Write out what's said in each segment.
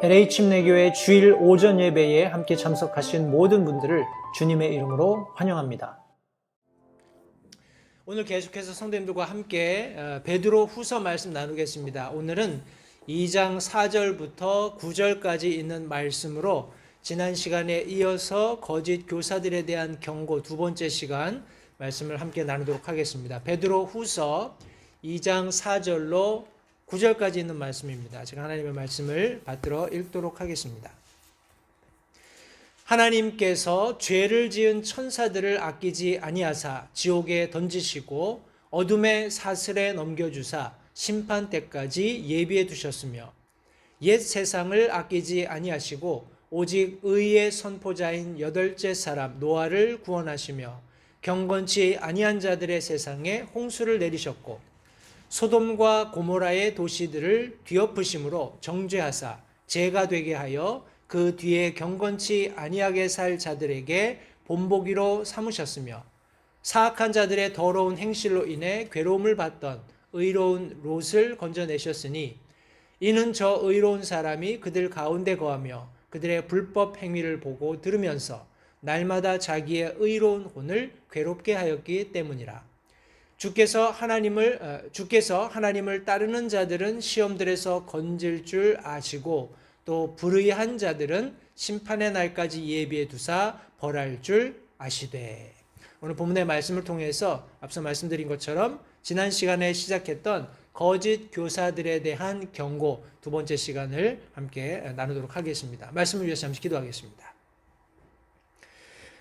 LA 침례교회 주일 오전 예배에 함께 참석하신 모든 분들을 주님의 이름으로 환영합니다. 오늘 계속해서 성도님들과 함께 베드로 후서 말씀 나누겠습니다. 오늘은 2장 4절부터 9절까지 있는 말씀으로 지난 시간에 이어서 거짓 교사들에 대한 경고 두 번째 시간 말씀을 함께 나누도록 하겠습니다. 베드로 후서 2장 4절로 9절까지 있는 말씀입니다. 제가 하나님의 말씀을 받들어 읽도록 하겠습니다. 하나님께서 죄를 지은 천사들을 아끼지 아니하사 지옥에 던지시고 어둠의 사슬에 넘겨주사 심판 때까지 예비해 두셨으며 옛 세상을 아끼지 아니하시고 오직 의의 선포자인 여덟째 사람 노아를 구원하시며 경건치 아니한 자들의 세상에 홍수를 내리셨고 소돔과 고모라의 도시들을 뒤엎으심으로 정죄하사 죄가 되게 하여 그 뒤에 경건치 아니하게 살 자들에게 본보기로 삼으셨으며 사악한 자들의 더러운 행실로 인해 괴로움을 받던 의로운 롯을 건져내셨으니 이는 저 의로운 사람이 그들 가운데 거하며 그들의 불법 행위를 보고 들으면서 날마다 자기의 의로운 혼을 괴롭게 하였기 때문이라. 주께서 하나님을 따르는 자들은 시험들에서 건질 줄 아시고 또 불의한 자들은 심판의 날까지 예비해 두사 벌할 줄 아시되. 오늘 본문의 말씀을 통해서 앞서 말씀드린 것처럼 지난 시간에 시작했던 거짓 교사들에 대한 경고 두 번째 시간을 함께 나누도록 하겠습니다. 말씀을 위해서 잠시 기도하겠습니다.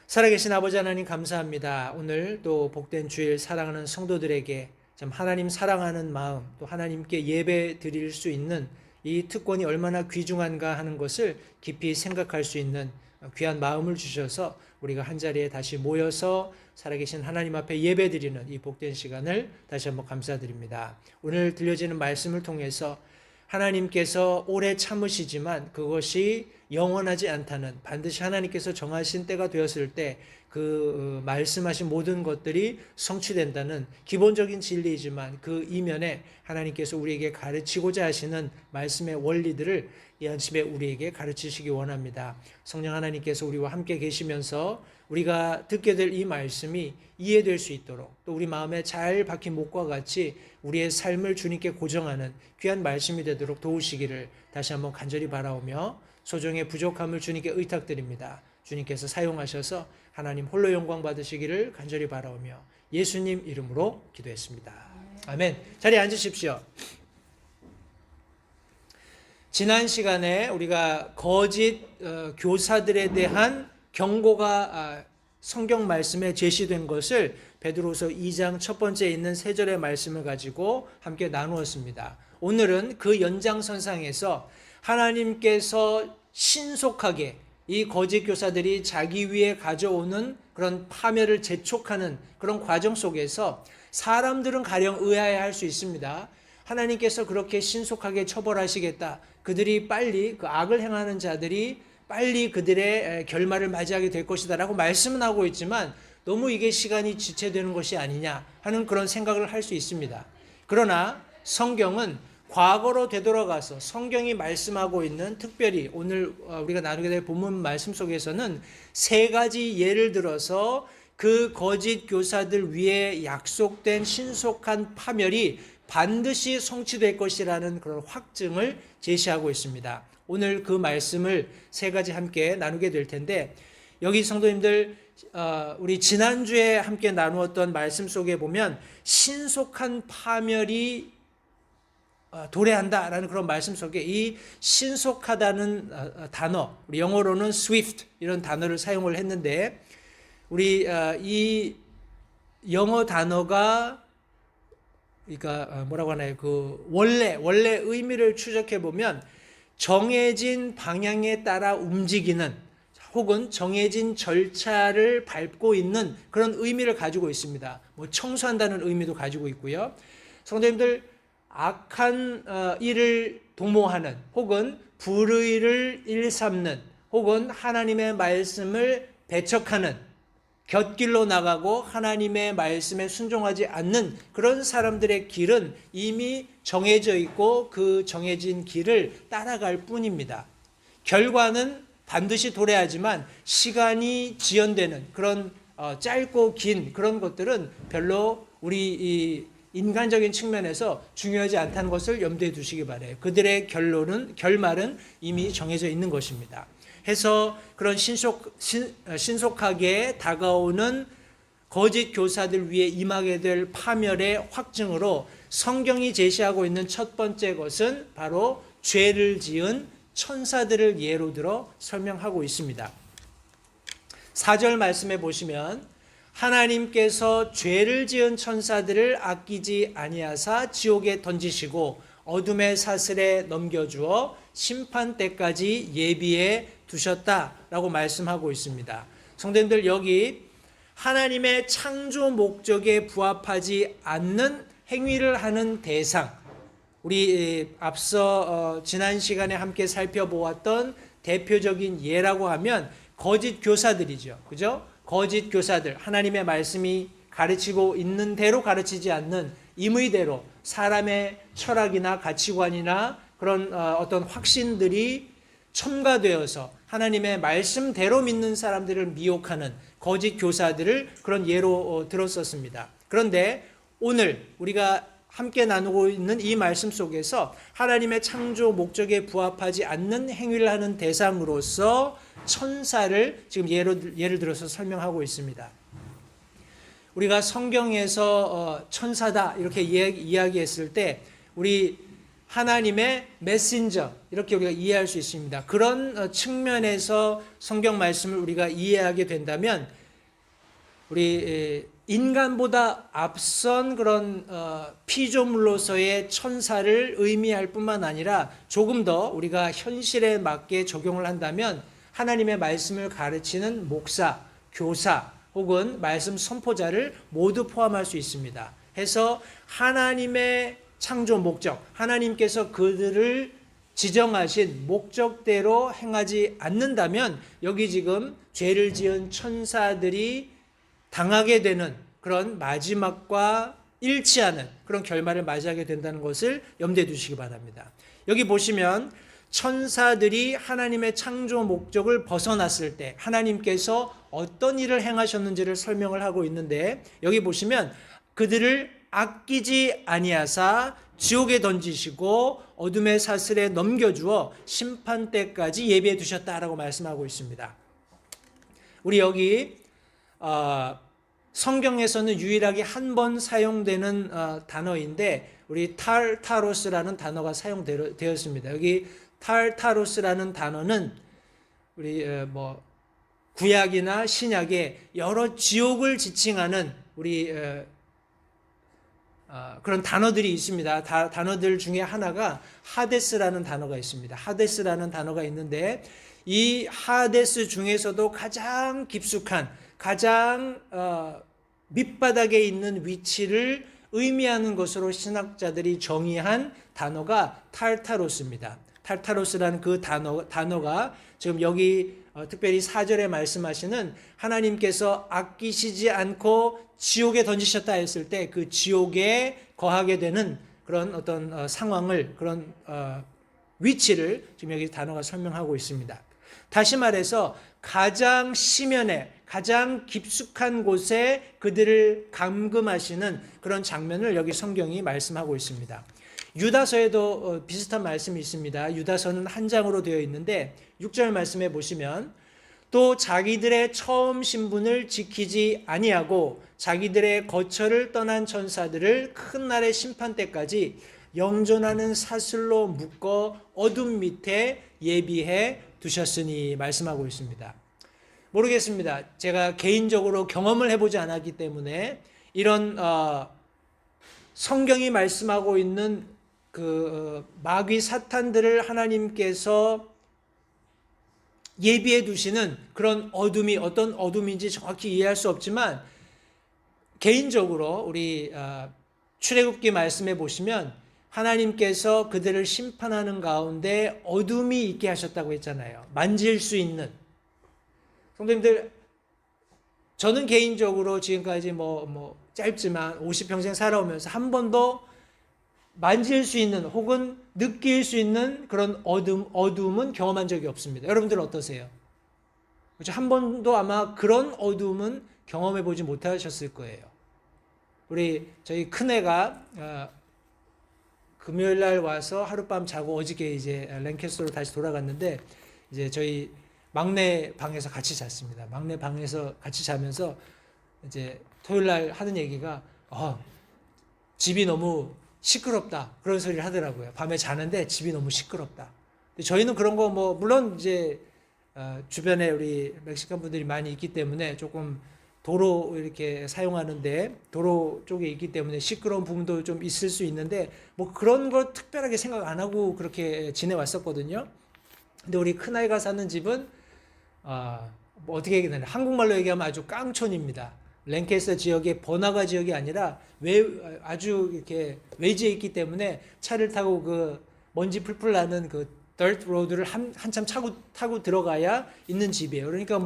살아계신 아버지 하나님 감사합니다. 오늘 또 복된 주일 사랑하는 성도들에게 참 하나님 사랑하는 마음 또 하나님께 예배 드릴 수 있는 이 특권이 얼마나 귀중한가 하는 것을 깊이 생각할 수 있는 귀한 마음을 주셔서 우리가 한자리에 다시 모여서 살아계신 하나님 앞에 예배 드리는 이 복된 시간을 다시 한번 감사드립니다. 오늘 들려지는 말씀을 통해서 하나님께서 오래 참으시지만 그것이 영원하지 않다는 반드시 하나님께서 정하신 때가 되었을 때 그 말씀하신 모든 것들이 성취된다는 기본적인 진리이지만 그 이면에 하나님께서 우리에게 가르치고자 하시는 말씀의 원리들을 이 아침에 우리에게 가르치시기 원합니다. 성령 하나님께서 우리와 함께 계시면서 우리가 듣게 될 이 말씀이 이해될 수 있도록 또 우리 마음에 잘 박힌 목과 같이 우리의 삶을 주님께 고정하는 귀한 말씀이 되도록 도우시기를 다시 한번 간절히 바라오며 소정의 부족함을 주님께 의탁드립니다. 주님께서 사용하셔서 하나님 홀로 영광 받으시기를 간절히 바라오며 예수님 이름으로 기도했습니다. 아멘. 자리에 앉으십시오. 지난 시간에 우리가 거짓 교사들에 대한 경고가 성경 말씀에 제시된 것을 베드로서 2장 첫 번째 있는 세 절의 말씀을 가지고 함께 나누었습니다. 오늘은 그 연장선상에서 하나님께서 신속하게 이 거짓 교사들이 자기 위에 가져오는 그런 파멸을 재촉하는 그런 과정 속에서 사람들은 가령 의아해할 수 있습니다. 하나님께서 그렇게 신속하게 처벌하시겠다. 그들이 빨리 그 악을 행하는 자들이 빨리 그들의 결말을 맞이하게 될 것이다 라고 말씀은 하고 있지만 너무 이게 시간이 지체되는 것이 아니냐 하는 그런 생각을 할 수 있습니다. 그러나 성경은 과거로 되돌아가서 성경이 말씀하고 있는 특별히 오늘 우리가 나누게 될 본문 말씀 속에서는 세 가지 예를 들어서 그 거짓 교사들 위에 약속된 신속한 파멸이 반드시 성취될 것이라는 그런 확증을 제시하고 있습니다. 오늘 그 말씀을 세 가지 함께 나누게 될 텐데 여기 성도님들 우리 지난주에 함께 나누었던 말씀 속에 보면 신속한 파멸이 도래한다라는 그런 말씀 속에 이 신속하다는 단어, 우리 영어로는 swift 이런 단어를 사용을 했는데 우리 이 영어 단어가 그러니까 뭐라고 하나요? 그 원래 의미를 추적해 보면 정해진 방향에 따라 움직이는 혹은 정해진 절차를 밟고 있는 그런 의미를 가지고 있습니다. 뭐 청소한다는 의미도 가지고 있고요. 성도님들 악한 일을 도모하는 혹은 불의를 일삼는 혹은 하나님의 말씀을 배척하는 곁길로 나가고 하나님의 말씀에 순종하지 않는 그런 사람들의 길은 이미 정해져 있고 그 정해진 길을 따라갈 뿐입니다. 결과는 반드시 도래하지만 시간이 지연되는 그런 짧고 긴 그런 것들은 별로 우리 이 인간적인 측면에서 중요하지 않다는 것을 염두에 두시기 바라요. 그들의 결말은 이미 정해져 있는 것입니다. 해서 그런 신속하게 다가오는 거짓 교사들 위에 임하게 될 파멸의 확증으로 성경이 제시하고 있는 첫 번째 것은 바로 죄를 지은 천사들을 예로 들어 설명하고 있습니다. 4절 말씀해 보시면 하나님께서 죄를 지은 천사들을 아끼지 아니하사 지옥에 던지시고 어둠의 사슬에 넘겨주어 심판 때까지 예비해 두셨다라고 말씀하고 있습니다. 성도님들, 여기 하나님의 창조 목적에 부합하지 않는 행위를 하는 대상, 우리 앞서 지난 시간에 함께 살펴보았던 대표적인 예라고 하면 거짓 교사들이죠. 그죠? 거짓 교사들, 하나님의 말씀이 가르치고 있는 대로 가르치지 않는 임의대로 사람의 철학이나 가치관이나 그런 어떤 확신들이 첨가되어서 하나님의 말씀대로 믿는 사람들을 미혹하는 거짓 교사들을 그런 예로 들었었습니다. 그런데 오늘 우리가 함께 나누고 있는 이 말씀 속에서 하나님의 창조 목적에 부합하지 않는 행위를 하는 대상으로서 천사를 지금 예를 들어서 설명하고 있습니다. 우리가 성경에서 천사다 이렇게 이야기했을 때 우리 하나님의 메신저 이렇게 우리가 이해할 수 있습니다. 그런 측면에서 성경 말씀을 우리가 이해하게 된다면 우리 인간보다 앞선 그런 피조물로서의 천사를 의미할 뿐만 아니라 조금 더 우리가 현실에 맞게 적용을 한다면 하나님의 말씀을 가르치는 목사, 교사 혹은 말씀 선포자를 모두 포함할 수 있습니다. 해서 하나님의 창조 목적, 하나님께서 그들을 지정하신 목적대로 행하지 않는다면 여기 지금 죄를 지은 천사들이 당하게 되는 그런 마지막과 일치하는 그런 결말을 맞이하게 된다는 것을 염두에 두시기 바랍니다. 여기 보시면 천사들이 하나님의 창조 목적을 벗어났을 때 하나님께서 어떤 일을 행하셨는지를 설명을 하고 있는데 여기 보시면 그들을 아끼지 아니하사 지옥에 던지시고 어둠의 사슬에 넘겨주어 심판 때까지 예비해 두셨다라고 말씀하고 있습니다. 우리 여기 성경에서는 유일하게 한 번 사용되는 단어인데 우리 탈타로스라는 단어가 사용되었습니다. 여기 탈타로스라는 단어는 우리 구약이나 신약에 여러 지옥을 지칭하는 우리 그런 단어들이 있습니다. 단어들 중에 하나가 하데스라는 단어가 있습니다. 하데스라는 단어가 있는데 이 하데스 중에서도 가장 깊숙한 가장 밑바닥에 있는 위치를 의미하는 것으로 신학자들이 정의한 단어가 탈타로스입니다. 탈타로스라는 그 단어가 지금 여기 특별히 4절에 말씀하시는 하나님께서 아끼시지 않고 지옥에 던지셨다 했을 때 그 지옥에 거하게 되는 그런 어떤 상황을 그런 위치를 지금 여기 단어가 설명하고 있습니다. 다시 말해서 가장 심연에 가장 깊숙한 곳에 그들을 감금하시는 그런 장면을 여기 성경이 말씀하고 있습니다. 유다서에도 비슷한 말씀이 있습니다. 유다서는 한 장으로 되어 있는데 6절 말씀해 보시면 또 자기들의 처음 신분을 지키지 아니하고 자기들의 거처를 떠난 천사들을 큰 날의 심판 때까지 영존하는 사슬로 묶어 어둠 밑에 예비해 두셨으니 말씀하고 있습니다. 모르겠습니다. 제가 개인적으로 경험을 해보지 않았기 때문에 이런 성경이 말씀하고 있는 그 마귀 사탄들을 하나님께서 예비해 두시는 그런 어둠이 어떤 어둠인지 정확히 이해할 수 없지만 개인적으로 우리 출애굽기 말씀해 보시면 하나님께서 그들을 심판하는 가운데 어둠이 있게 하셨다고 했잖아요. 만질 수 있는. 성도님들, 저는 개인적으로 지금까지 뭐 짧지만 50평생 살아오면서 한 번도 만질 수 있는 혹은 느낄 수 있는 그런 어둠은 경험한 적이 없습니다. 여러분들은 어떠세요? 그렇죠? 한 번도 아마 그런 어둠은 경험해 보지 못하셨을 거예요. 저희 큰애가 금요일 날 와서 하룻밤 자고 어저께 이제 랭캐스터로 다시 돌아갔는데, 이제 저희 막내 방에서 같이 잤습니다. 막내 방에서 같이 자면서 이제 토요일 날 하는 얘기가 집이 너무 시끄럽다, 그런 소리를 하더라고요. 밤에 자는데 집이 너무 시끄럽다. 근데 저희는 그런 거 물론 이제 주변에 우리 멕시칸 분들이 많이 있기 때문에 조금 도로 이렇게 사용하는데 도로 쪽에 있기 때문에 시끄러운 부분도 좀 있을 수 있는데 그런 거 특별하게 생각 안 하고 그렇게 지내왔었거든요. 근데 우리 큰아이가 사는 집은 어떻게 얘기하냐, 한국말로 얘기하면 아주 깡촌입니다. 랭캐스터 지역의 번화가 지역이 아니라 아주 이렇게 외지에 있기 때문에 차를 타고 그 먼지 풀풀 나는 그 dirt road를 한참 타고 들어가야 있는 집이에요. 그러니까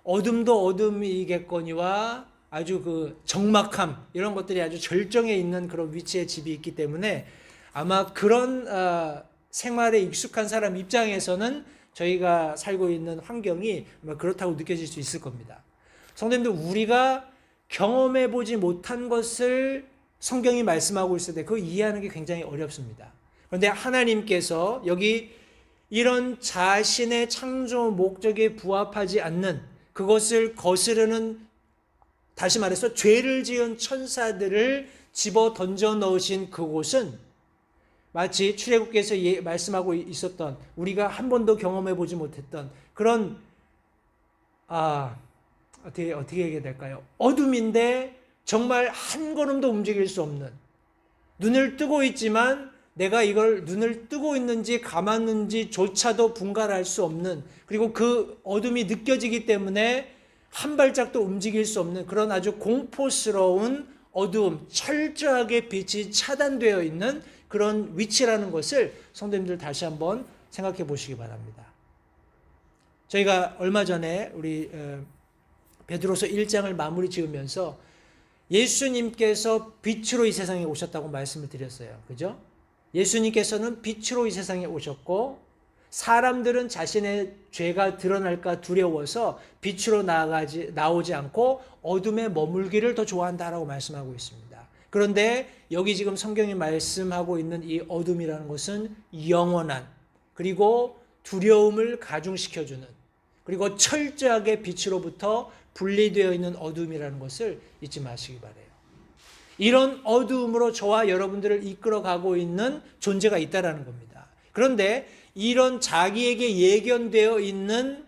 어둠도 어둠이겠거니와 아주 그 적막함, 이런 것들이 아주 절정에 있는 그런 위치에 집이 있기 때문에 아마 그런 생활에 익숙한 사람 입장에서는 저희가 살고 있는 환경이 아마 그렇다고 느껴질 수 있을 겁니다. 성도님들, 우리가 경험해 보지 못한 것을 성경이 말씀하고 있을 때 그거 이해하는 게 굉장히 어렵습니다. 그런데 하나님께서 여기 이런 자신의 창조 목적에 부합하지 않는, 그것을 거스르는, 다시 말해서 죄를 지은 천사들을 집어 던져 넣으신 그곳은 마치 출애굽기에서 말씀하고 있었던, 우리가 한 번도 경험해 보지 못했던 그런 어떻게 얘기해야 될까요? 어둠인데 정말 한 걸음도 움직일 수 없는, 눈을 뜨고 있지만 내가 이걸 눈을 뜨고 있는지 감았는지조차도 분간할 수 없는, 그리고 그 어둠이 느껴지기 때문에 한 발짝도 움직일 수 없는 그런 아주 공포스러운 어두움, 철저하게 빛이 차단되어 있는 그런 위치라는 것을 성도님들 다시 한번 생각해 보시기 바랍니다. 저희가 얼마 전에 우리 베드로서 1장을 마무리 지으면서 예수님께서 빛으로 이 세상에 오셨다고 말씀을 드렸어요. 그죠? 예수님께서는 빛으로 이 세상에 오셨고, 사람들은 자신의 죄가 드러날까 두려워서 빛으로 나오지 않고 어둠에 머물기를 더 좋아한다라고 말씀하고 있습니다. 그런데 여기 지금 성경이 말씀하고 있는 이 어둠이라는 것은 영원한, 그리고 두려움을 가중시켜주는, 그리고 철저하게 빛으로부터 분리되어 있는 어둠이라는 것을 잊지 마시기 바라요. 이런 어두움으로 저와 여러분들을 이끌어가고 있는 존재가 있다라는 겁니다. 그런데 이런 자기에게 예견되어 있는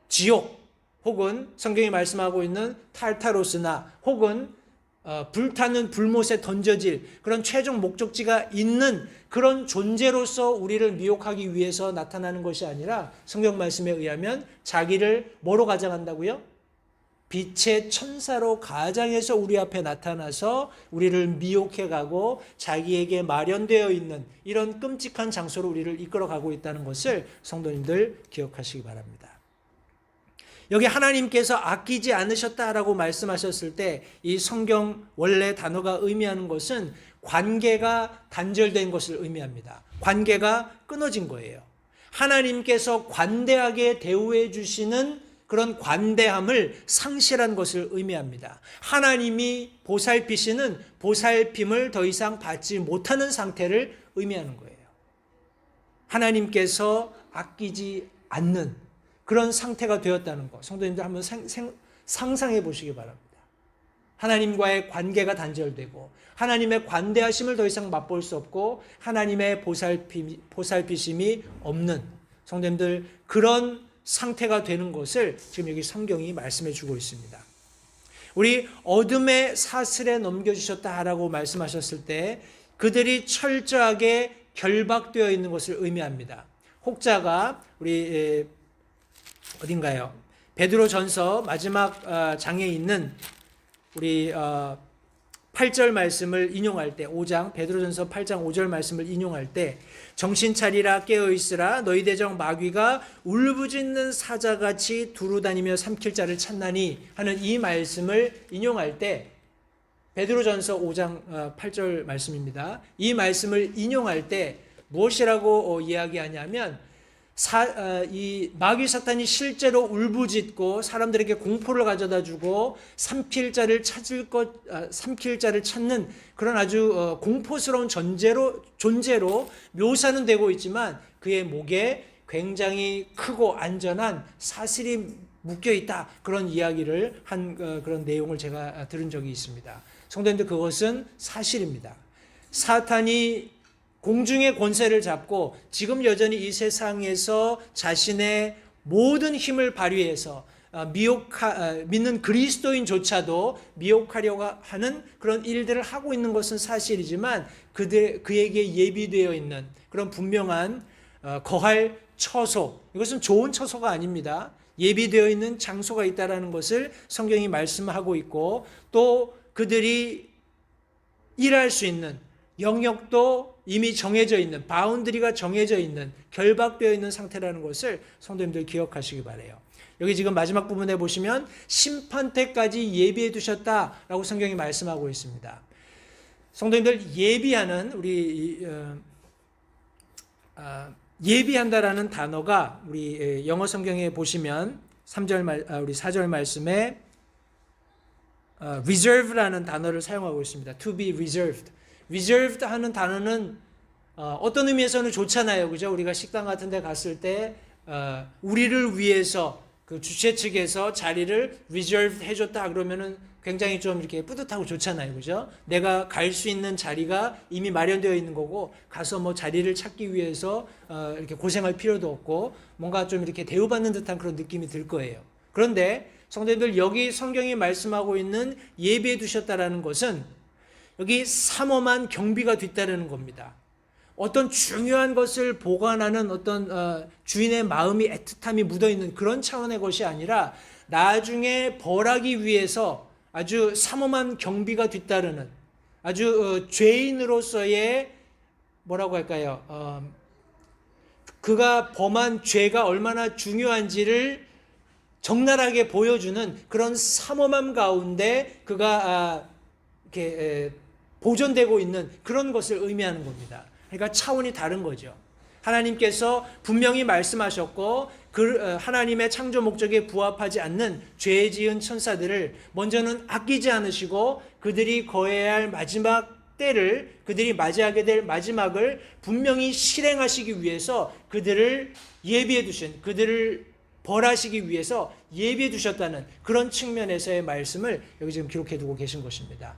지옥, 혹은 성경이 말씀하고 있는 탈타로스나 혹은 불타는 불못에 던져질 그런 최종 목적지가 있는 그런 존재로서 우리를 미혹하기 위해서 나타나는 것이 아니라, 성경 말씀에 의하면 자기를 뭐로 가장한다고요? 빛의 천사로 가장해서 우리 앞에 나타나서 우리를 미혹해가고 자기에게 마련되어 있는 이런 끔찍한 장소로 우리를 이끌어가고 있다는 것을 성도님들 기억하시기 바랍니다. 여기 하나님께서 아끼지 않으셨다라고 말씀하셨을 때 이 성경 원래 단어가 의미하는 것은 관계가 단절된 것을 의미합니다. 관계가 끊어진 거예요. 하나님께서 관대하게 대우해 주시는 그런 관대함을 상실한 것을 의미합니다. 하나님이 보살피시는 보살핌을 더 이상 받지 못하는 상태를 의미하는 거예요. 하나님께서 아끼지 않는 그런 상태가 되었다는 것, 성도님들 한번 상상해 보시기 바랍니다. 하나님과의 관계가 단절되고 하나님의 관대하심을 더 이상 맛볼 수 없고 하나님의 보살피심이 없는, 성도님들, 그런 상태가 되는 것을 지금 여기 성경이 말씀해 주고 있습니다. 우리 어둠의 사슬에 넘겨주셨다라고 말씀하셨을 때 그들이 철저하게 결박되어 있는 것을 의미합니다. 혹자가 우리 어딘가요? 베드로전서 마지막 장에 있는 우리 8절 말씀을 인용할 때, 5장 베드로전서 8장 5절 말씀을 인용할 때 정신 차리라 깨어 있으라 너희 대적 마귀가 울부짖는 사자같이 두루다니며 삼킬 자를 찾나니 하는 이 말씀을 인용할 때, 베드로전서 5장 8절 말씀입니다. 이 말씀을 인용할 때 무엇이라고 이야기하냐면 이 마귀 사탄이 실제로 울부짖고 사람들에게 공포를 가져다 주고 삼킬 자를 찾는 그런 아주 공포스러운 존재로 묘사는 되고 있지만 그의 목에 굉장히 크고 안전한 사슬이 묶여 있다, 그런 이야기를 한 그런 내용을 제가 들은 적이 있습니다. 성도님들, 그것은 사실입니다. 사탄이 공중의 권세를 잡고 지금 여전히 이 세상에서 자신의 모든 힘을 발휘해서 믿는 그리스도인조차도 미혹하려고 하는 그런 일들을 하고 있는 것은 사실이지만 그에게 예비되어 있는 그런 분명한 거할 처소, 이것은 좋은 처소가 아닙니다. 예비되어 있는 장소가 있다는 것을 성경이 말씀하고 있고, 또 그들이 일할 수 있는 영역도 이미 정해져 있는, 바운드리가 정해져 있는, 결박되어 있는 상태라는 것을 성도님들 기억하시기 바라요. 여기 지금 마지막 부분에 보시면 심판 때까지 예비해 두셨다라고 성경이 말씀하고 있습니다. 성도님들, 예비한다라는 단어가 우리 영어 성경에 보시면 우리 4절 말씀에 reserve라는 단어를 사용하고 있습니다. To be reserved. reserved 하는 단어는 어떤 의미에서는 좋잖아요, 그죠? 우리가 식당 같은 데 갔을 때 우리를 위해서 그 주최 측에서 자리를 reserved 해줬다 그러면은 굉장히 좀 이렇게 뿌듯하고 좋잖아요, 그죠? 내가 갈 수 있는 자리가 이미 마련되어 있는 거고 가서 뭐 자리를 찾기 위해서 이렇게 고생할 필요도 없고 뭔가 좀 이렇게 대우받는 듯한 그런 느낌이 들 거예요. 그런데 성도님들, 여기 성경이 말씀하고 있는 예비해 두셨다라는 것은 여기 삼엄한 경비가 뒤따르는 겁니다. 어떤 중요한 것을 보관하는 어떤 주인의 마음이, 애틋함이 묻어있는 그런 차원의 것이 아니라 나중에 벌하기 위해서 아주 삼엄한 경비가 뒤따르는, 아주 죄인으로서의 뭐라고 할까요? 그가 범한 죄가 얼마나 중요한지를 적나라하게 보여주는 그런 삼엄함 가운데 그가 이렇게 보존되고 있는 그런 것을 의미하는 겁니다. 그러니까 차원이 다른 거죠. 하나님께서 분명히 말씀하셨고 하나님의 창조 목적에 부합하지 않는 죄 지은 천사들을 먼저는 아끼지 않으시고 그들이 거해야 할 마지막 때를, 그들이 맞이하게 될 마지막을 분명히 실행하시기 위해서 그들을 예비해 두신, 그들을 벌하시기 위해서 예비해 두셨다는 그런 측면에서의 말씀을 여기 지금 기록해 두고 계신 것입니다.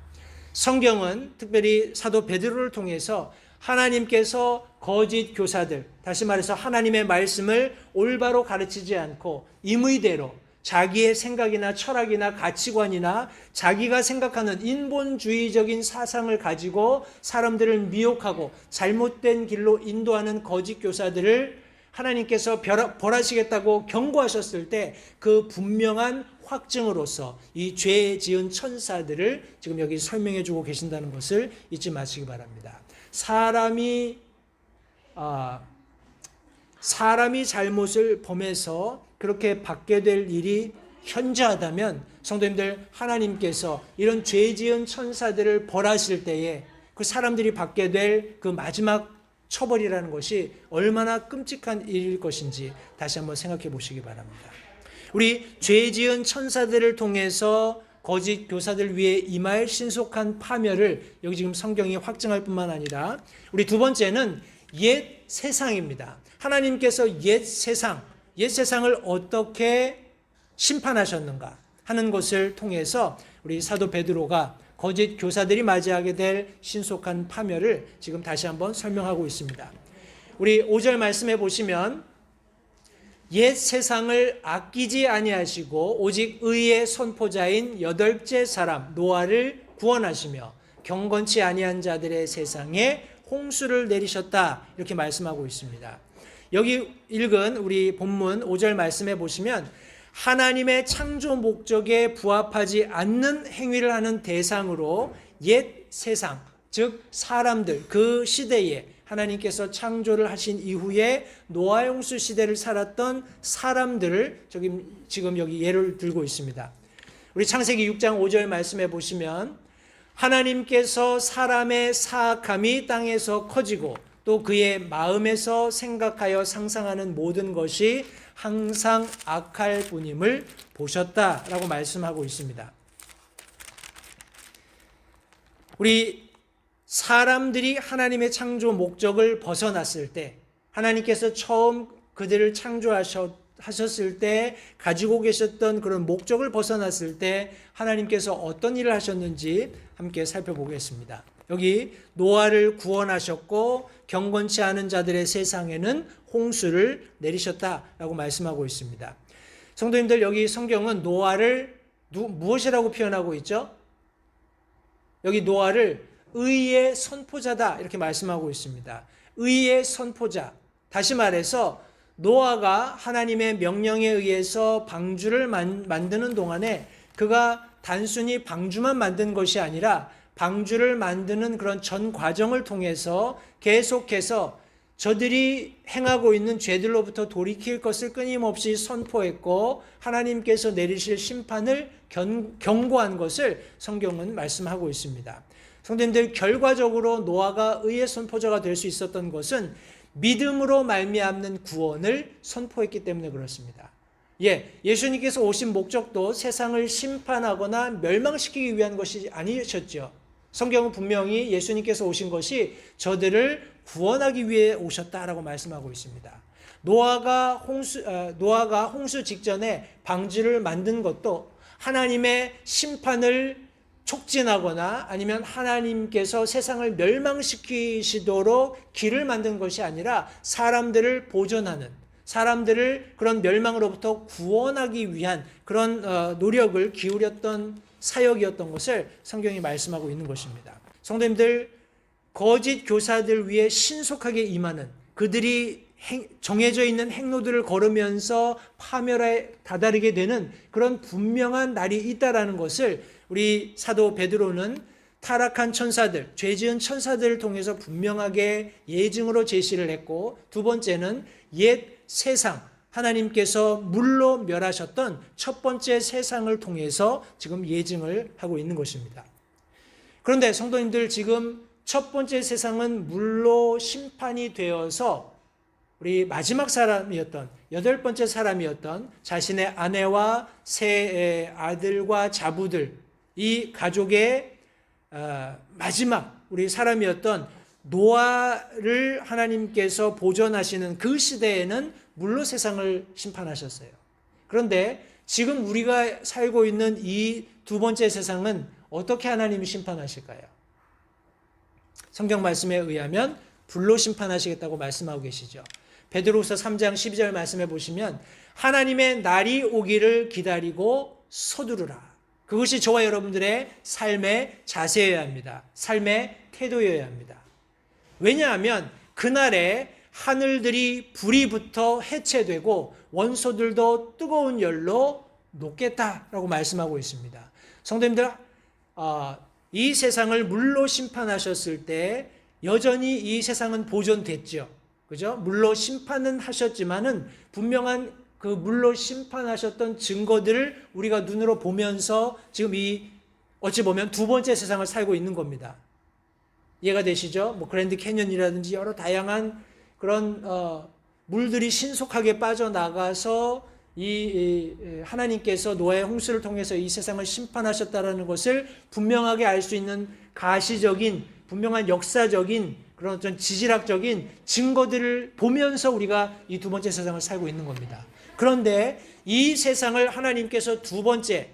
성경은 특별히 사도 베드로를 통해서 하나님께서 거짓 교사들, 다시 말해서 하나님의 말씀을 올바로 가르치지 않고 임의대로 자기의 생각이나 철학이나 가치관이나 자기가 생각하는 인본주의적인 사상을 가지고 사람들을 미혹하고 잘못된 길로 인도하는 거짓 교사들을 하나님께서 벌하시겠다고 경고하셨을 때 그 분명한 확증으로서 이 죄 지은 천사들을 지금 여기 설명해 주고 계신다는 것을 잊지 마시기 바랍니다. 사람이 잘못을 범해서 그렇게 받게 될 일이 현저하다면 성도님들, 하나님께서 이런 죄 지은 천사들을 벌하실 때에 그 사람들이 받게 될 그 마지막 처벌이라는 것이 얼마나 끔찍한 일일 것인지 다시 한번 생각해 보시기 바랍니다. 우리 죄 지은 천사들을 통해서 거짓 교사들 위해 임할 신속한 파멸을 여기 지금 성경이 확증할 뿐만 아니라 우리 두 번째는 옛 세상입니다. 하나님께서 옛 세상을 어떻게 심판하셨는가 하는 것을 통해서 우리 사도 베드로가 거짓 교사들이 맞이하게 될 신속한 파멸을 지금 다시 한번 설명하고 있습니다. 우리 5절 말씀해 보시면 옛 세상을 아끼지 아니하시고 오직 의의 선포자인 여덟째 사람 노아를 구원하시며 경건치 아니한 자들의 세상에 홍수를 내리셨다, 이렇게 말씀하고 있습니다. 여기 읽은 우리 본문 5절 말씀해 보시면 하나님의 창조 목적에 부합하지 않는 행위를 하는 대상으로 옛 세상, 즉 사람들, 그 시대에 하나님께서 창조를 하신 이후에 노아의 홍수 시대를 살았던 사람들을 지금 여기 예를 들고 있습니다. 우리 창세기 6장 5절 말씀해 보시면 하나님께서 사람의 사악함이 땅에서 커지고 또 그의 마음에서 생각하여 상상하는 모든 것이 항상 악할 뿐임을 보셨다라고 말씀하고 있습니다. 우리 사람들이 하나님의 창조 목적을 벗어났을 때, 하나님께서 처음 그들을 창조하셨을 때 가지고 계셨던 그런 목적을 벗어났을 때 하나님께서 어떤 일을 하셨는지 함께 살펴보겠습니다. 여기 노아를 구원하셨고 경건치 않은 자들의 세상에는 홍수를 내리셨다라고 말씀하고 있습니다. 성도님들, 여기 성경은 노아를 무엇이라고 표현하고 있죠? 여기 노아를 의의 선포자다 이렇게 말씀하고 있습니다. 의의 선포자. 다시 말해서 노아가 하나님의 명령에 의해서 방주를 만드는 동안에 그가 단순히 방주만 만든 것이 아니라 방주를 만드는 그런 전 과정을 통해서 계속해서 저들이 행하고 있는 죄들로부터 돌이킬 것을 끊임없이 선포했고 하나님께서 내리실 심판을 경고한 것을 성경은 말씀하고 있습니다. 성도님들, 결과적으로 노아가 의의 선포자가 될 수 있었던 것은 믿음으로 말미암는 구원을 선포했기 때문에 그렇습니다. 예수님께서 오신 목적도 세상을 심판하거나 멸망시키기 위한 것이 아니셨죠. 성경은 분명히 예수님께서 오신 것이 저들을 구원하기 위해 오셨다라고 말씀하고 있습니다. 노아가 홍수 직전에 방주를 만든 것도 하나님의 심판을 촉진하거나 아니면 하나님께서 세상을 멸망시키시도록 길을 만든 것이 아니라 사람들을 보존하는, 사람들을 그런 멸망으로부터 구원하기 위한 그런 노력을 기울였던 사역이었던 것을 성경이 말씀하고 있는 것입니다. 성도님들, 거짓 교사들 위해 신속하게 임하는, 그들이 정해져 있는 행로들을 걸으면서 파멸에 다다르게 되는 그런 분명한 날이 있다라는 것을 우리 사도 베드로는 타락한 천사들, 죄지은 천사들을 통해서 분명하게 예증으로 제시를 했고, 두 번째는 옛 세상, 하나님께서 물로 멸하셨던 첫 번째 세상을 통해서 지금 예증을 하고 있는 것입니다. 그런데 성도님들, 지금 첫 번째 세상은 물로 심판이 되어서 우리 마지막 사람이었던, 여덟 번째 사람이었던 자신의 아내와 세 아들과 자부들, 이 가족의 마지막 우리 사람이었던 노아를 하나님께서 보존하시는 그 시대에는 물로 세상을 심판하셨어요. 그런데 지금 우리가 살고 있는 이 두 번째 세상은 어떻게 하나님이 심판하실까요? 성경 말씀에 의하면 불로 심판하시겠다고 말씀하고 계시죠. 베드로후서 3장 12절 말씀해 보시면 하나님의 날이 오기를 기다리고 서두르라. 그것이 저와 여러분들의 삶의 자세여야 합니다. 삶의 태도여야 합니다. 왜냐하면 그날에 하늘들이 불이 붙어 해체되고 원소들도 뜨거운 열로 녹겠다라고 말씀하고 있습니다. 성도님들, 이 세상을 물로 심판하셨을 때 여전히 이 세상은 보존됐죠. 그죠? 물로 심판은 하셨지만은 분명한 그 물로 심판하셨던 증거들을 우리가 눈으로 보면서 지금 어찌 보면 두 번째 세상을 살고 있는 겁니다. 이해가 되시죠? 그랜드 캐년이라든지 여러 다양한 그런 물들이 신속하게 빠져나가서 하나님께서 노아의 홍수를 통해서 이 세상을 심판하셨다라는 것을 분명하게 알 수 있는 가시적인, 분명한 역사적인 그런 어떤 지질학적인 증거들을 보면서 우리가 이 두 번째 세상을 살고 있는 겁니다. 그런데 이 세상을 하나님께서 두 번째,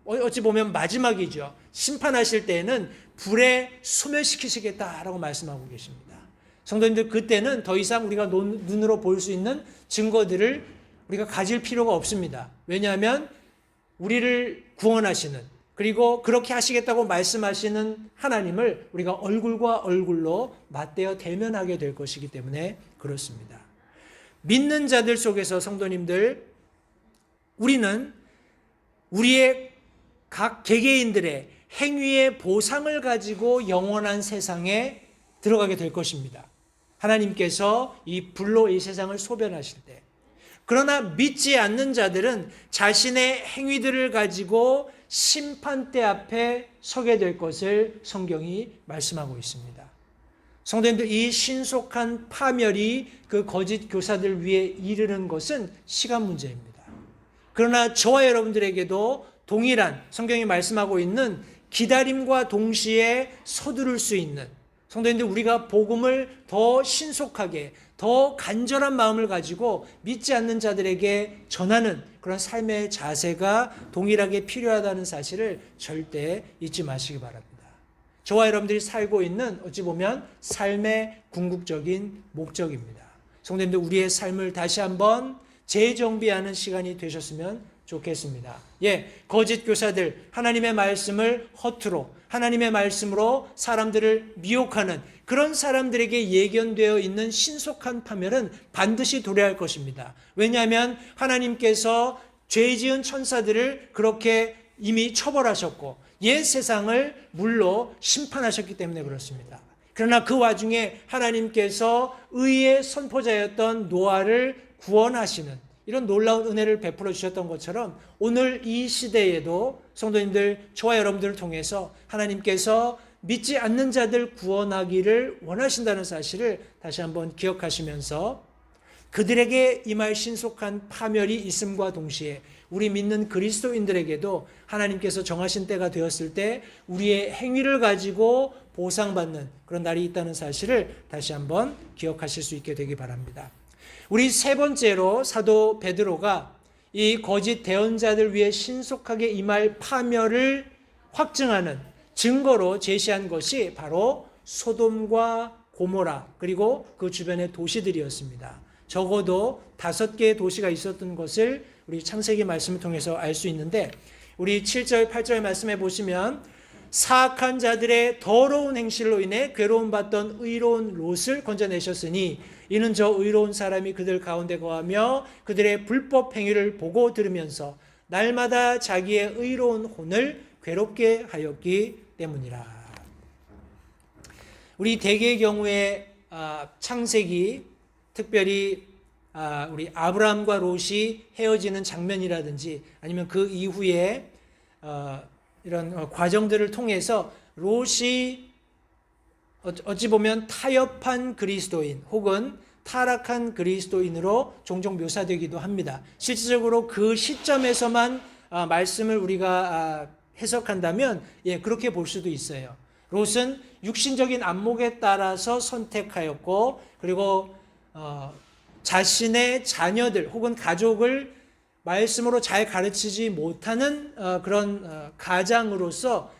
어찌 보면 마지막이죠. 심판하실 때에는 불에 소멸시키시겠다라고 말씀하고 계십니다. 성도님들, 그때는 더 이상 우리가 눈으로 볼 수 있는 증거들을 우리가 가질 필요가 없습니다. 왜냐하면 우리를 구원하시는, 그리고 그렇게 하시겠다고 말씀하시는 하나님을 우리가 얼굴과 얼굴로 맞대어 대면하게 될 것이기 때문에 그렇습니다. 믿는 자들 속에서 우리는 우리의 각 개개인들의 행위의 보상을 가지고 영원한 세상에 들어가게 될 것입니다. 하나님께서 이 불로 이 세상을 소변하실 때. 그러나 믿지 않는 자들은 자신의 행위들을 가지고 심판대 앞에 서게 될 것을 성경이 말씀하고 있습니다. 성도님들, 이 신속한 파멸이 그 거짓 교사들 위에 이르는 것은 시간 문제입니다. 그러나 저와 여러분들에게도 동일한 성경이 말씀하고 있는 기다림과 동시에 서두를 수 있는, 성도님들, 우리가 복음을 더 신속하게 더 간절한 마음을 가지고 믿지 않는 자들에게 전하는 그런 삶의 자세가 동일하게 필요하다는 사실을 절대 잊지 마시기 바랍니다. 저와 여러분들이 살고 있는 어찌 보면 삶의 궁극적인 목적입니다. 성도님들, 우리의 삶을 다시 한번 재정비하는 시간이 되셨으면 좋겠습니다. 거짓 교사들, 하나님의 말씀을 허투루, 하나님의 말씀으로 사람들을 미혹하는 그런 사람들에게 예견되어 있는 신속한 파멸은 반드시 도래할 것입니다. 왜냐하면 하나님께서 죄 지은 천사들을 그렇게 이미 처벌하셨고 옛 세상을 물로 심판하셨기 때문에 그렇습니다. 그러나 그 와중에 하나님께서 의의 선포자였던 노아를 구원하시는 이런 놀라운 은혜를 베풀어 주셨던 것처럼 오늘 이 시대에도 성도님들, 저와 여러분들을 통해서 하나님께서 믿지 않는 자들 구원하기를 원하신다는 사실을 다시 한번 기억하시면서 그들에게 임할 신속한 파멸이 있음과 동시에 우리 믿는 그리스도인들에게도 하나님께서 정하신 때가 되었을 때 우리의 행위를 가지고 보상받는 그런 날이 있다는 사실을 다시 한번 기억하실 수 있게 되기 바랍니다. 우리 세 번째로 사도 베드로가 이 거짓 대언자들 위해 신속하게 임할 파멸을 확증하는 증거로 제시한 것이 바로 소돔과 고모라 그리고 그 주변의 도시들이었습니다. 적어도 5개의 도시가 있었던 것을 우리 창세기 말씀을 통해서 알 수 있는데, 우리 7절 8절 말씀에 보시면 사악한 자들의 더러운 행실로 인해 괴로움받던 의로운 롯을 건져내셨으니 이는 저 의로운 사람이 그들 가운데 거하며 그들의 불법 행위를 보고 들으면서 날마다 자기의 의로운 혼을 괴롭게 하였기 때문이라. 우리 대개의 경우에 창세기, 특별히 우리 아브라함과 롯이 헤어지는 장면이라든지 아니면 그 이후에 이런 과정들을 통해서 롯이 어찌 보면 타협한 그리스도인 혹은 타락한 그리스도인으로 종종 묘사되기도 합니다. 실질적으로 그 시점에서만 말씀을 우리가 해석한다면 그렇게 볼 수도 있어요. 롯은 육신적인 안목에 따라서 선택하였고, 그리고 자신의 자녀들 혹은 가족을 말씀으로 잘 가르치지 못하는 그런 가장으로서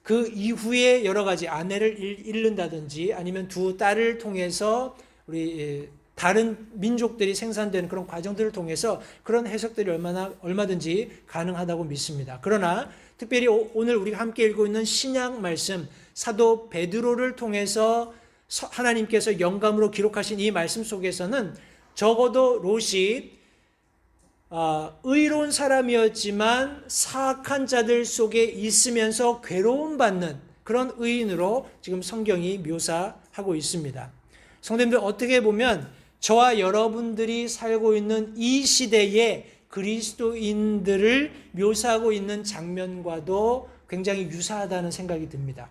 그 이후에 여러 가지 아내를 잃는다든지 아니면 두 딸을 통해서 우리 다른 민족들이 생산되는 그런 과정들을 통해서 그런 해석들이 얼마든지 가능하다고 믿습니다. 그러나 특별히 오늘 우리가 함께 읽고 있는 신약 말씀, 사도 베드로를 통해서 하나님께서 영감으로 기록하신 이 말씀 속에서는 적어도 롯이 의로운 사람이었지만 사악한 자들 속에 있으면서 괴로움받는 그런 의인으로 지금 성경이 묘사하고 있습니다. 성도님들, 어떻게 보면 저와 여러분들이 살고 있는 이 시대에 그리스도인들을 묘사하고 있는 장면과도 굉장히 유사하다는 생각이 듭니다.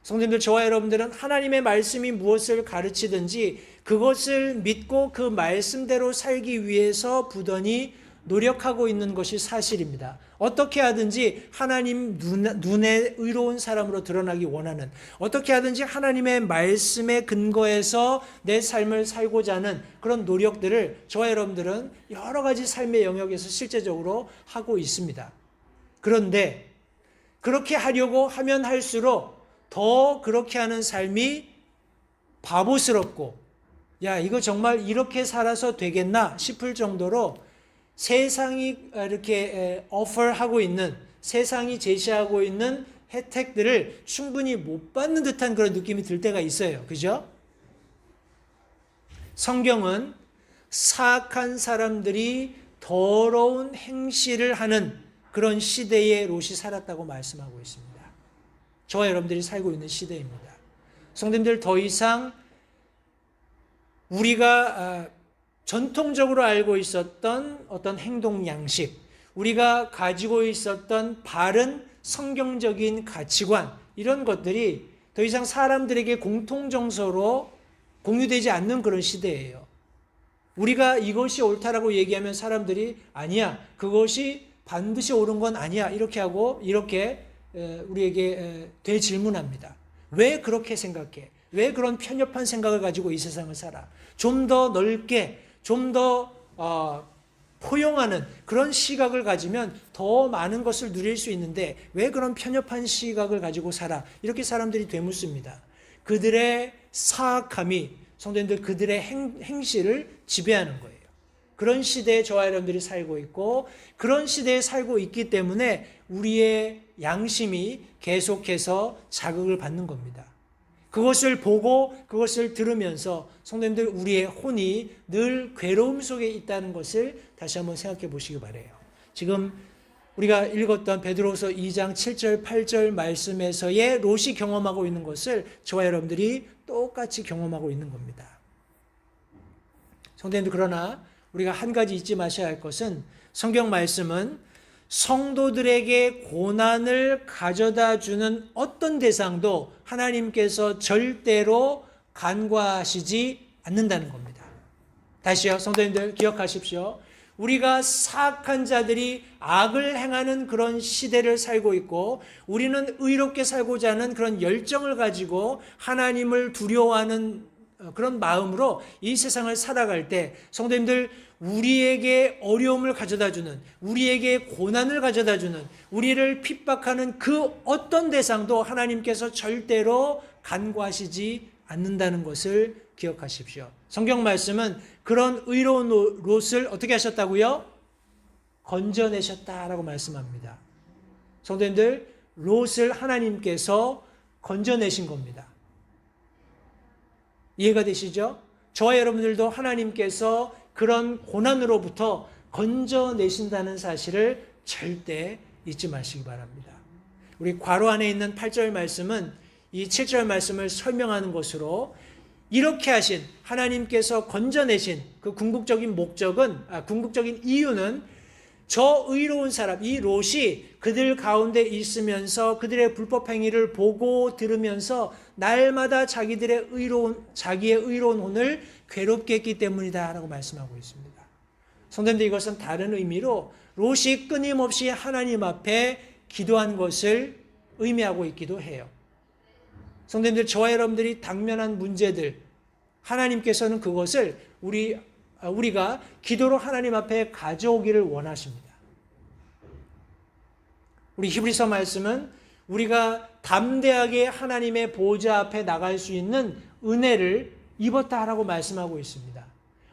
성도님들, 저와 여러분들은 하나님의 말씀이 무엇을 가르치든지 그것을 믿고 그 말씀대로 살기 위해서 부단히 노력하고 있는 것이 사실입니다. 어떻게 하든지 하나님 눈에 의로운 사람으로 드러나기 원하는, 어떻게 하든지 하나님의 말씀에 근거해서 내 삶을 살고자 하는 그런 노력들을 저와 여러분들은 여러 가지 삶의 영역에서 실제적으로 하고 있습니다. 그런데 그렇게 하려고 하면 할수록 더 그렇게 하는 삶이 바보스럽고, 야, 이거 정말 이렇게 살아서 되겠나 싶을 정도로 세상이 이렇게 오퍼하고 있는, 세상이 제시하고 있는 혜택들을 충분히 못 받는 듯한 그런 느낌이 들 때가 있어요. 그죠? 성경은 사악한 사람들이 더러운 행실을 하는 그런 시대에 롯이 살았다고 말씀하고 있습니다. 저와 여러분들이 살고 있는 시대입니다. 성도님들, 더 이상 우리가 전통적으로 알고 있었던 어떤 행동 양식, 우리가 가지고 있었던 바른 성경적인 가치관, 이런 것들이 더 이상 사람들에게 공통정서로 공유되지 않는 그런 시대예요. 우리가 이것이 옳다라고 얘기하면 사람들이 아니야, 그것이 반드시 옳은 건 아니야, 이렇게 하고 이렇게 우리에게 되질문합니다. 왜 그렇게 생각해? 왜 그런 편협한 생각을 가지고 이 세상을 살아? 좀 더 넓게, 좀 더 포용하는 그런 시각을 가지면 더 많은 것을 누릴 수 있는데 왜 그런 편협한 시각을 가지고 살아? 이렇게 사람들이 되묻습니다. 그들의 사악함이, 성도님들, 그들의 행실을 지배하는 거예요. 그런 시대에 저와 여러분들이 살고 있고, 그런 시대에 살고 있기 때문에 우리의 양심이 계속해서 자극을 받는 겁니다. 그것을 보고 그것을 들으면서 성도님들, 우리의 혼이 늘 괴로움 속에 있다는 것을 다시 한번 생각해 보시기 바라요. 지금 우리가 읽었던 베드로후서 2장 7절 8절 말씀에서의 롯이 경험하고 있는 것을 저와 여러분들이 똑같이 경험하고 있는 겁니다. 성도님들, 그러나 우리가 한 가지 잊지 마셔야 할 것은, 성경 말씀은 성도들에게 고난을 가져다 주는 어떤 대상도 하나님께서 절대로 간과하시지 않는다는 겁니다. 다시요, 성도님들 기억하십시오. 우리가 사악한 자들이 악을 행하는 그런 시대를 살고 있고, 우리는 의롭게 살고자 하는 그런 열정을 가지고 하나님을 두려워하는 그런 마음으로 이 세상을 살아갈 때, 성도님들, 우리에게 어려움을 가져다주는, 우리에게 고난을 가져다주는, 우리를 핍박하는 그 어떤 대상도 하나님께서 절대로 간과하시지 않는다는 것을 기억하십시오. 성경 말씀은 그런 의로운 롯을 어떻게 하셨다고요? 건져내셨다라고 말씀합니다. 성도님들, 롯을 하나님께서 건져내신 겁니다. 이해가 되시죠? 저와 여러분들도 하나님께서 그런 고난으로부터 건져내신다는 사실을 절대 잊지 마시기 바랍니다. 우리 괄호 안에 있는 8절 말씀은 이 7절 말씀을 설명하는 것으로, 이렇게 하신 하나님께서 건져내신 그 궁극적인 목적은, 궁극적인 이유는 저 의로운 사람, 이 롯이 그들 가운데 있으면서 그들의 불법 행위를 보고 들으면서 날마다 자기의 의로운 혼을 괴롭게 했기 때문이다라고 말씀하고 있습니다. 성도님들, 이것은 다른 의미로 롯이 끊임없이 하나님 앞에 기도한 것을 의미하고 있기도 해요. 성도님들, 저와 여러분들이 당면한 문제들, 하나님께서는 그것을 우리가 기도로 하나님 앞에 가져오기를 원하십니다. 우리 히브리서 말씀은 우리가 담대하게 하나님의 보좌 앞에 나갈 수 있는 은혜를 입었다라고 말씀하고 있습니다.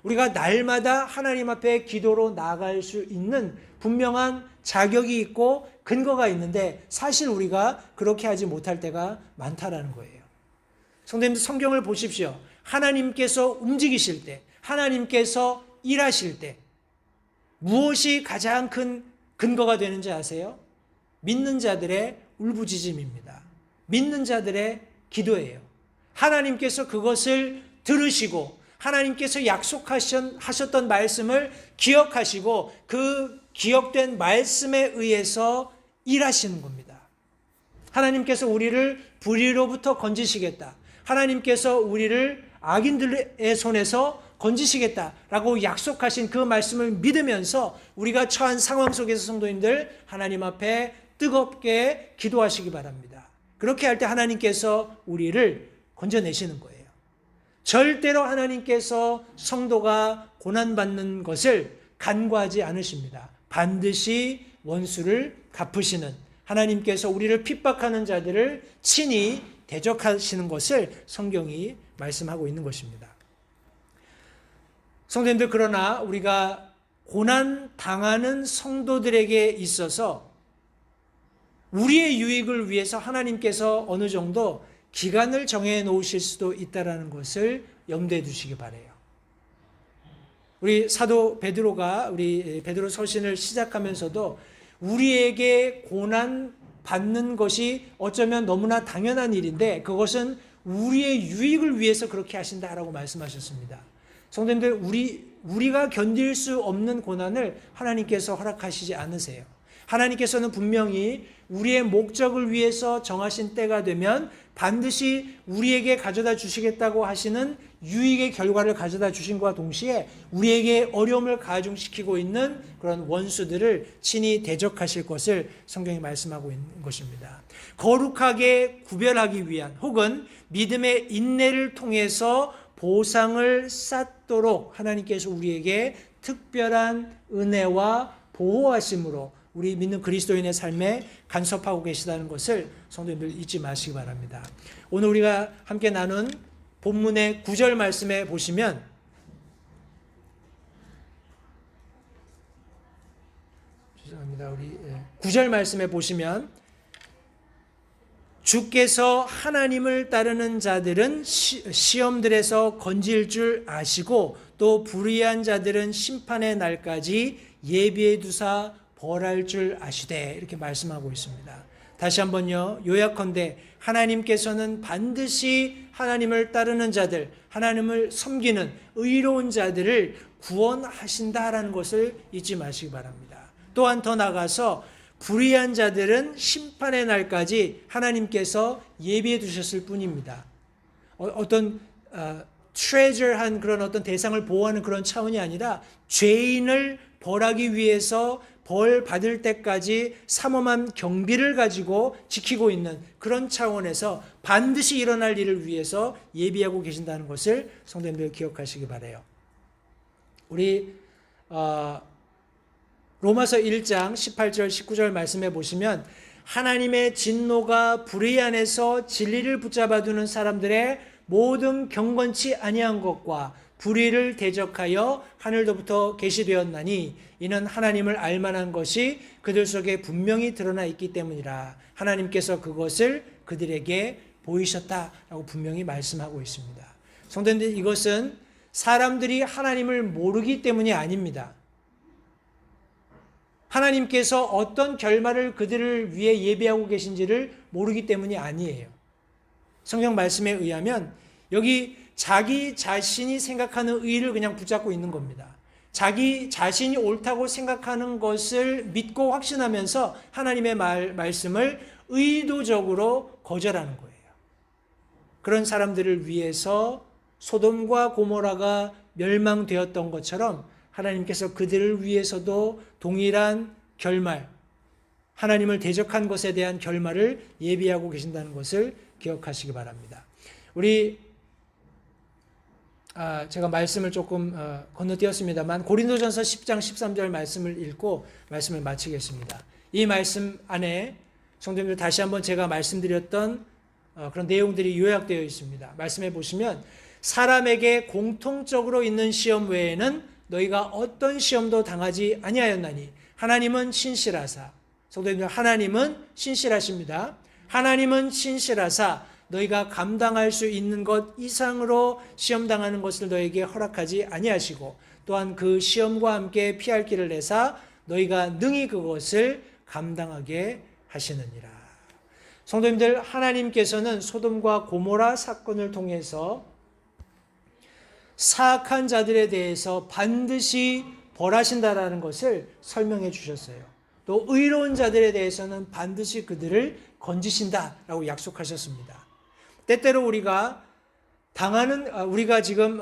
우리가 날마다 하나님 앞에 기도로 나갈 수 있는 분명한 자격이 있고 근거가 있는데, 사실 우리가 그렇게 하지 못할 때가 많다라는 거예요. 성도님들, 성경을 보십시오. 하나님께서 움직이실 때, 하나님께서 일하실 때 무엇이 가장 큰 근거가 되는지 아세요? 믿는 자들의 울부짖음입니다. 믿는 자들의 기도예요. 하나님께서 그것을 들으시고 하나님께서 약속하셨던 말씀을 기억하시고 그 기억된 말씀에 의해서 일하시는 겁니다. 하나님께서 우리를 불의로부터 건지시겠다, 하나님께서 우리를 악인들의 손에서 건지시겠다라고 약속하신 그 말씀을 믿으면서 우리가 처한 상황 속에서 성도님들, 하나님 앞에 뜨겁게 기도하시기 바랍니다. 그렇게 할 때 하나님께서 우리를 건져내시는 거예요. 절대로 하나님께서 성도가 고난받는 것을 간과하지 않으십니다. 반드시 원수를 갚으시는, 하나님께서 우리를 핍박하는 자들을 친히 대적하시는 것을 성경이 말씀하고 있는 것입니다. 성도님들, 그러나 우리가 고난 당하는 성도들에게 있어서 우리의 유익을 위해서 하나님께서 어느 정도 기간을 정해 놓으실 수도 있다는 것을 염두에 두시기 바라요. 우리 사도 베드로가 우리 베드로 서신을 시작하면서도 우리에게 고난 받는 것이 어쩌면 너무나 당연한 일인데 그것은 우리의 유익을 위해서 그렇게 하신다라고 말씀하셨습니다. 성도님들, 우리가 견딜 수 없는 고난을 하나님께서 허락하시지 않으세요. 하나님께서는 분명히 우리의 목적을 위해서 정하신 때가 되면 반드시 우리에게 가져다 주시겠다고 하시는 유익의 결과를 가져다 주신 것과 동시에 우리에게 어려움을 가중시키고 있는 그런 원수들을 친히 대적하실 것을 성경이 말씀하고 있는 것입니다. 거룩하게 구별하기 위한 혹은 믿음의 인내를 통해서 보상을 쌓도록 하나님께서 우리에게 특별한 은혜와 보호하심으로 우리 믿는 그리스도인의 삶에 간섭하고 계시다는 것을 성도님들 잊지 마시기 바랍니다. 오늘 우리가 함께 나눈 본문의 9절 말씀에 보시면 죄송합니다. 우리 9절 말씀에 보시면 주께서 하나님을 따르는 자들은 시험들에서 건질 줄 아시고 또 불의한 자들은 심판의 날까지 예비해 두사 벌할 줄 아시되 이렇게 말씀하고 있습니다. 다시 한번요. 요약컨대 하나님께서는 반드시 하나님을 따르는 자들, 하나님을 섬기는 의로운 자들을 구원하신다라는 것을 잊지 마시기 바랍니다. 또한 더 나아가서 불의한 자들은 심판의 날까지 하나님께서 예비해 두셨을 뿐입니다. 어떤 treasure한 그런 어떤 대상을 보호하는 그런 차원이 아니라 죄인을 벌하기 위해서 벌 받을 때까지 삼엄한 경비를 가지고 지키고 있는 그런 차원에서 반드시 일어날 일을 위해서 예비하고 계신다는 것을 성도님들 기억하시기 바라요. 우리 로마서 1장 18절 19절 말씀해 보시면 하나님의 진노가 불의 안에서 진리를 붙잡아 두는 사람들의 모든 경건치 아니한 것과 불의를 대적하여 하늘로부터 계시되었나니 이는 하나님을 알만한 것이 그들 속에 분명히 드러나 있기 때문이라. 하나님께서 그것을 그들에게 보이셨다라고 분명히 말씀하고 있습니다. 성도님들, 이것은 사람들이 하나님을 모르기 때문이 아닙니다. 하나님께서 어떤 결말을 그들을 위해 예비하고 계신지를 모르기 때문이 아니에요. 성경 말씀에 의하면 여기 자기 자신이 생각하는 의를 그냥 붙잡고 있는 겁니다. 자기 자신이 옳다고 생각하는 것을 믿고 확신하면서 하나님의 말씀을 의도적으로 거절하는 거예요. 그런 사람들을 위해서 소돔과 고모라가 멸망되었던 것처럼 하나님께서 그들을 위해서도 동일한 결말, 하나님을 대적한 것에 대한 결말을 예비하고 계신다는 것을 기억하시기 바랍니다. 우리 제가 말씀을 조금 건너뛰었습니다만 고린도전서 10장 13절 말씀을 읽고 말씀을 마치겠습니다. 이 말씀 안에 성도님들 다시 한번 제가 말씀드렸던 그런 내용들이 요약되어 있습니다. 말씀해 보시면 사람에게 공통적으로 있는 시험 외에는 너희가 어떤 시험도 당하지 아니하였나니 하나님은 신실하사, 성도님들 하나님은 신실하십니다. 하나님은 신실하사 너희가 감당할 수 있는 것 이상으로 시험당하는 것을 너희에게 허락하지 아니하시고 또한 그 시험과 함께 피할 길을 내사 너희가 능히 그것을 감당하게 하시느니라. 성도님들, 하나님께서는 소돔과 고모라 사건을 통해서 사악한 자들에 대해서 반드시 벌하신다라는 것을 설명해 주셨어요. 또 의로운 자들에 대해서는 반드시 그들을 건지신다라고 약속하셨습니다. 때때로 우리가 지금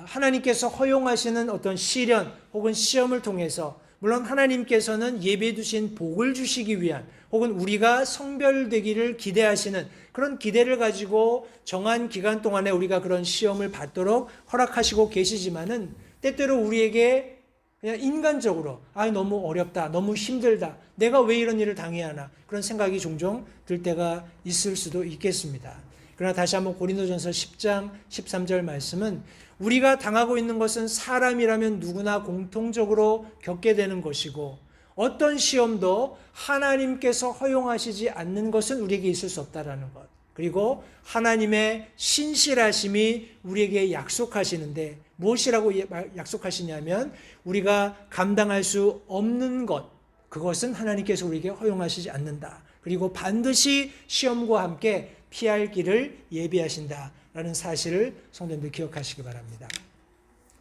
하나님께서 허용하시는 어떤 시련 혹은 시험을 통해서 물론 하나님께서는 예비해 두신 복을 주시기 위한 혹은 우리가 성별되기를 기대하시는 그런 기대를 가지고 정한 기간 동안에 우리가 그런 시험을 받도록 허락하시고 계시지만은 때때로 우리에게 그냥 인간적으로 너무 어렵다, 너무 힘들다, 내가 왜 이런 일을 당해야 하나 그런 생각이 종종 들 때가 있을 수도 있겠습니다. 그러나 다시 한번 고린도전서 10장 13절 말씀은 우리가 당하고 있는 것은 사람이라면 누구나 공통적으로 겪게 되는 것이고 어떤 시험도 하나님께서 허용하시지 않는 것은 우리에게 있을 수 없다라는 것. 그리고 하나님의 신실하심이 우리에게 약속하시는데 무엇이라고 약속하시냐면 우리가 감당할 수 없는 것, 그것은 하나님께서 우리에게 허용하시지 않는다. 그리고 반드시 시험과 함께 피할 길을 예비하신다라는 사실을 성도님들 기억하시기 바랍니다.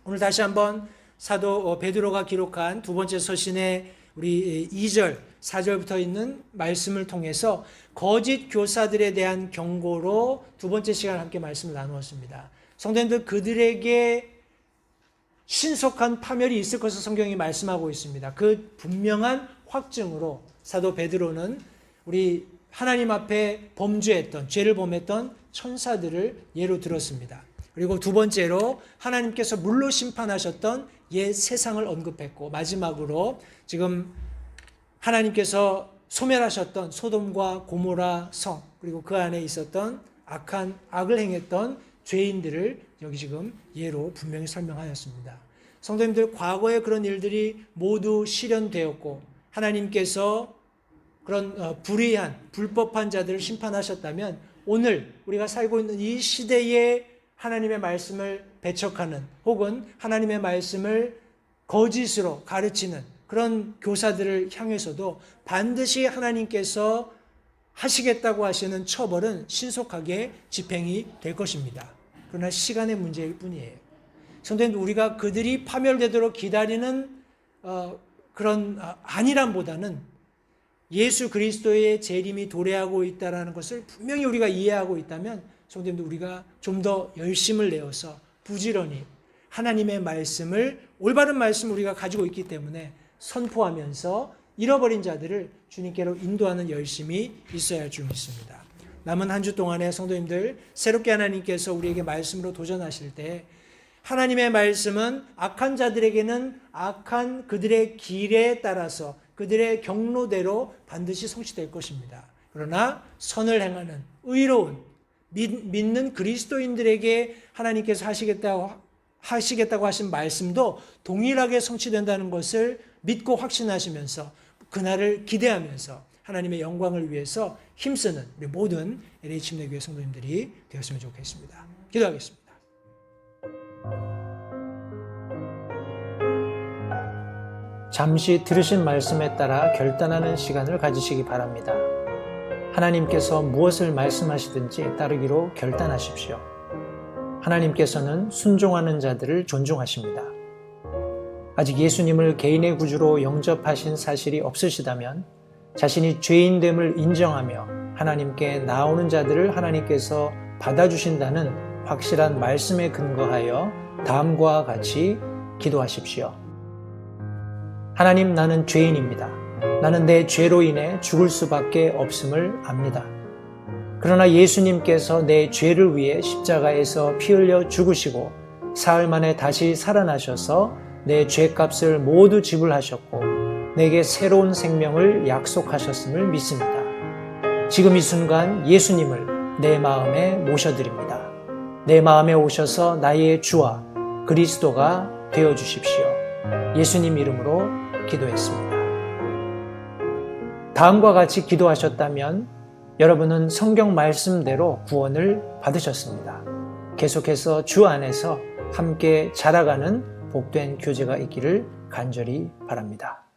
오늘 다시 한번 사도 베드로가 기록한 두 번째 서신의 우리 2절, 4절부터 있는 말씀을 통해서 거짓 교사들에 대한 경고로 두 번째 시간 함께 말씀을 나누었습니다. 성도님들, 그들에게 신속한 파멸이 있을 것을 성경이 말씀하고 있습니다. 그 분명한 확증으로 사도 베드로는 우리 하나님 앞에 범죄했던, 죄를 범했던 천사들을 예로 들었습니다. 그리고 두 번째로 하나님께서 물로 심판하셨던 옛 세상을 언급했고, 마지막으로 지금 하나님께서 소멸하셨던 소돔과 고모라 성, 그리고 그 안에 있었던 악을 행했던 죄인들을 여기 지금 예로 분명히 설명하였습니다. 성도님들, 과거에 그런 일들이 모두 실현되었고 하나님께서 그런 불의한 불법한 자들을 심판하셨다면, 오늘 우리가 살고 있는 이 시대에 하나님의 말씀을 배척하는, 혹은 하나님의 말씀을 거짓으로 가르치는 그런 교사들을 향해서도 반드시 하나님께서 하시겠다고 하시는 처벌은 신속하게 집행이 될 것입니다. 그러나 시간의 문제일 뿐이에요. 성도님들, 우리가 그들이 파멸되도록 기다리는 그런 안일함보다는 예수 그리스도의 재림이 도래하고 있다는 것을 분명히 우리가 이해하고 있다면, 성도님들, 우리가 좀 더 열심을 내어서 부지런히 하나님의 말씀을, 올바른 말씀을 우리가 가지고 있기 때문에 선포하면서 잃어버린 자들을 주님께로 인도하는 열심이 있어야 할 줄 믿습니다. 남은 한 주 동안에 성도님들, 새롭게 하나님께서 우리에게 말씀으로 도전하실 때 하나님의 말씀은 악한 자들에게는 악한 그들의 길에 따라서 그들의 경로대로 반드시 성취될 것입니다. 그러나 선을 행하는 의로운 믿는 그리스도인들에게 하나님께서 하시겠다고 하신 말씀도 동일하게 성취된다는 것을 믿고 확신하시면서 그날을 기대하면서 하나님의 영광을 위해서 힘쓰는 우리 모든 LA 침례교회 성도님들이 되었으면 좋겠습니다. 기도하겠습니다. 잠시 들으신 말씀에 따라 결단하는 시간을 가지시기 바랍니다. 하나님께서 무엇을 말씀하시든지 따르기로 결단하십시오. 하나님께서는 순종하는 자들을 존중하십니다. 아직 예수님을 개인의 구주로 영접하신 사실이 없으시다면 자신이 죄인됨을 인정하며 하나님께 나오는 자들을 하나님께서 받아주신다는 확실한 말씀에 근거하여 다음과 같이 기도하십시오. 하나님, 나는 죄인입니다. 나는 내 죄로 인해 죽을 수밖에 없음을 압니다. 그러나 예수님께서 내 죄를 위해 십자가에서 피 흘려 죽으시고 사흘 만에 다시 살아나셔서 내 죄값을 모두 지불하셨고 내게 새로운 생명을 약속하셨음을 믿습니다. 지금 이 순간 예수님을 내 마음에 모셔드립니다. 내 마음에 오셔서 나의 주와 그리스도가 되어주십시오. 예수님 이름으로 기도했습니다. 다음과 같이 기도하셨다면 여러분은 성경 말씀대로 구원을 받으셨습니다. 계속해서 주 안에서 함께 자라가는 복된 교제가 있기를 간절히 바랍니다.